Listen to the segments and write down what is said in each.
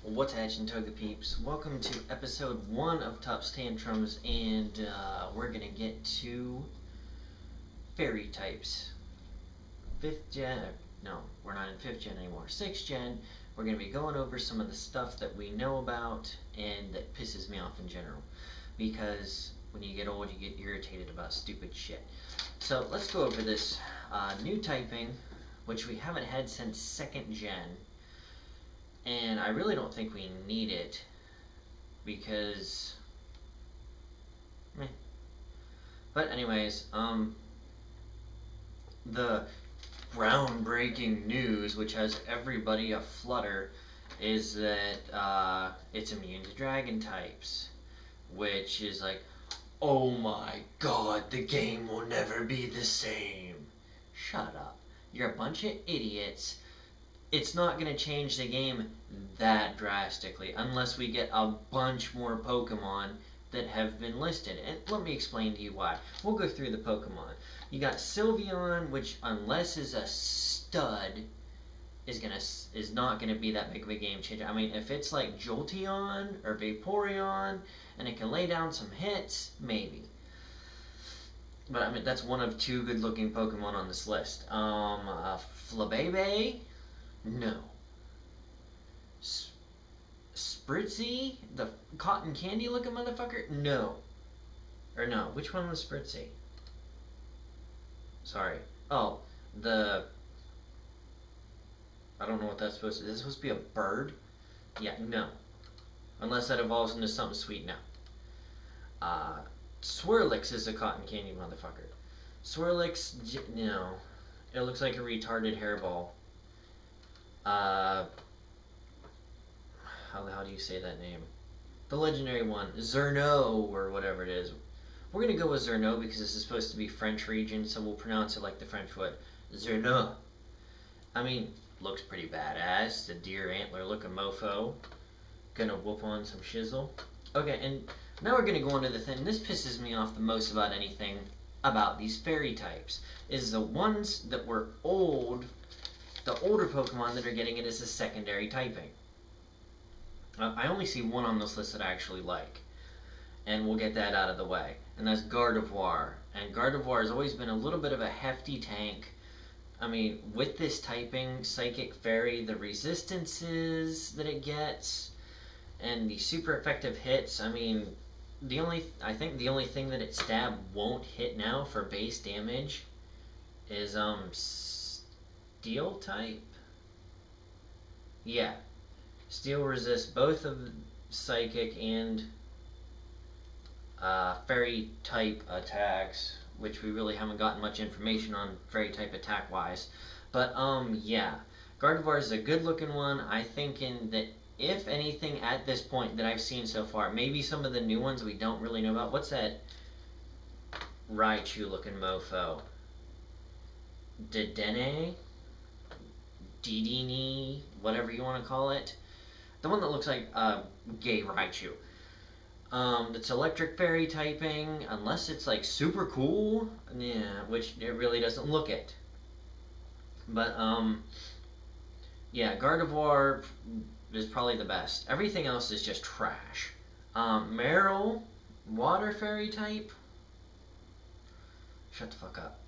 What's hatching, Toga peeps? Welcome to episode 1 of Top's Tantrums, and we're gonna get to fairy types. 5th gen, no, we're not in 5th gen anymore, 6th gen. We're gonna be going over some of the stuff that we know about and that pisses me off in general. Because when you get old, you get irritated about stupid shit. So let's go over this new typing, which we haven't had since 2nd gen. And I really don't think we need it, because, meh. But anyways, the groundbreaking news, which has everybody aflutter, is that it's immune to dragon types, which is like, oh my god, the game will never be the same. Shut up. You're a bunch of idiots. It's not going to change the game that drastically unless we get a bunch more Pokemon that have been listed. And let me explain to you why. We'll go through the Pokemon. You got Sylveon, which unless is a stud, is not going to be that big of a game changer. I mean, if it's like Jolteon or Vaporeon and it can lay down some hits, maybe. But I mean, that's one of 2 good-looking Pokemon on this list. Flabébé? No. Spritzy? The cotton candy looking motherfucker? No. Or no, which one was Spritzy? Sorry. Oh, I don't know what that's supposed to be. Is this supposed to be a bird? Yeah, no. Unless that evolves into something sweet now. Swirlix is a cotton candy motherfucker. Swirlix, no. It looks like a retarded hairball. How do you say that name? The legendary one, Zerno, or whatever it is. We're gonna go with Zerno because this is supposed to be French region, so we'll pronounce it like the French would. Zerno. I mean, looks pretty badass. The deer antler looking mofo. Gonna whoop on some shizzle. Okay, and now we're gonna go into the thing. This pisses me off the most about anything about these fairy types. Is the ones that were old. The older Pokemon that are getting it is a secondary typing. I only see one on this list that I actually like. And we'll get that out of the way. And that's Gardevoir. And Gardevoir has always been a little bit of a hefty tank. I mean, with this typing, Psychic Fairy, the resistances that it gets, and the super effective hits, I mean, I think the only thing that its stab won't hit now for base damage is, Steel type? Yeah. Steel resists both of Psychic and Fairy type attacks, which we really haven't gotten much information on Fairy type attack wise. But yeah. Gardevoir is a good looking one. I think that if anything at this point that I've seen so far, maybe some of the new ones we don't really know about. What's that Raichu looking mofo? Dedenne? Dedenne, whatever you want to call it. The one that looks like a gay Raichu. That's electric fairy typing, unless it's like super cool. Yeah, which it really doesn't look it. But, yeah, Gardevoir is probably the best. Everything else is just trash. Meryl, water fairy type. Shut the fuck up.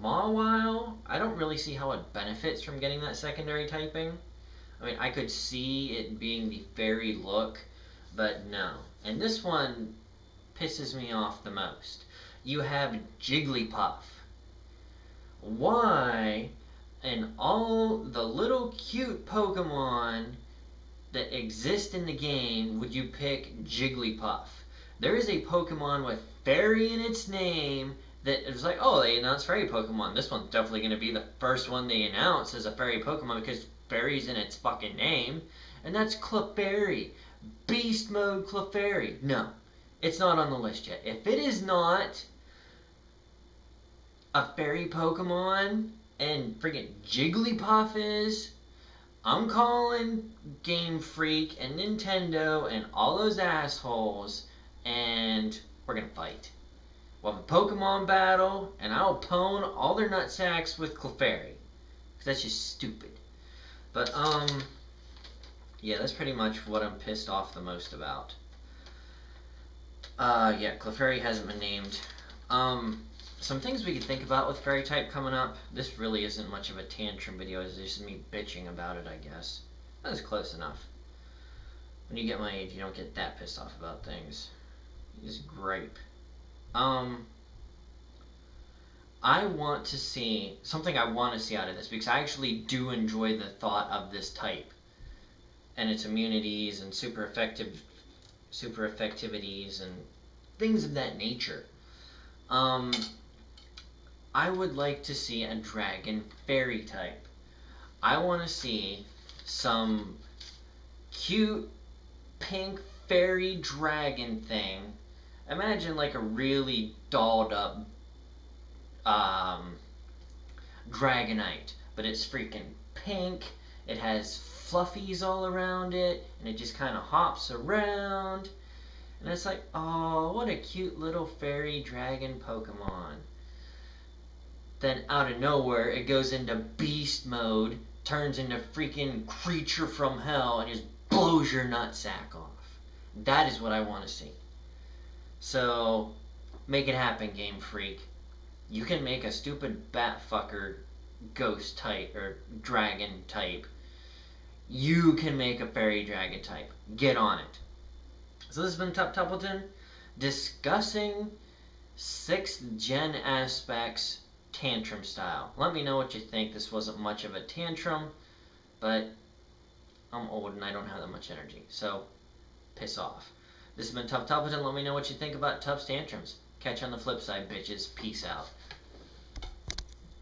Mawile, I don't really see how it benefits from getting that secondary typing. I mean, I could see it being the fairy look, but no. And this one pisses me off the most. You have Jigglypuff. Why, in all the little cute Pokemon that exist in the game, would you pick Jigglypuff? There is a Pokemon with fairy in its name that is like, oh, they announced fairy Pokemon. This one's definitely going to be the first one they announce as a fairy Pokemon because fairy's in its fucking name. And that's Clefairy. Beast Mode Clefairy. No, it's not on the list yet. If it is not a fairy Pokemon and friggin' Jigglypuff is, I'm calling Game Freak and Nintendo and all those assholes, and we're going to fight. We'll have a Pokemon battle, and I'll pwn all their nutsacks with Clefairy. Because that's just stupid. But, Yeah, that's pretty much what I'm pissed off the most about. Yeah, Clefairy hasn't been named. Some things we could think about with Fairy type coming up. This really isn't much of a tantrum video, it's just me bitching about it, I guess. That was close enough. When you get my age, you don't get that pissed off about things. You just gripe. I want to see, something I want to see out of this, because I actually do enjoy the thought of this type. And its immunities and super effectivities and things of that nature. I would like to see a dragon fairy type. I want to see some cute pink fairy dragon thing. Imagine like a really dolled up Dragonite, but it's freaking pink. It has fluffies all around it, and it just kind of hops around. And it's like, oh, what a cute little fairy dragon Pokemon. Then out of nowhere, it goes into beast mode, turns into freaking creature from hell, and just blows your nutsack off. That is what I want to see. So, make it happen, Game Freak. You can make a stupid bat fucker ghost type, or dragon type. You can make a fairy dragon type. Get on it. So this has been Top Toppleton discussing 6th gen aspects Tantrum style. Let me know what you think. This wasn't much of a tantrum, but I'm old and I don't have that much energy, so piss off. This has been Tough Toppleton. Let me know what you think about Tuff's tantrums. Catch you on the flip side, bitches. Peace out.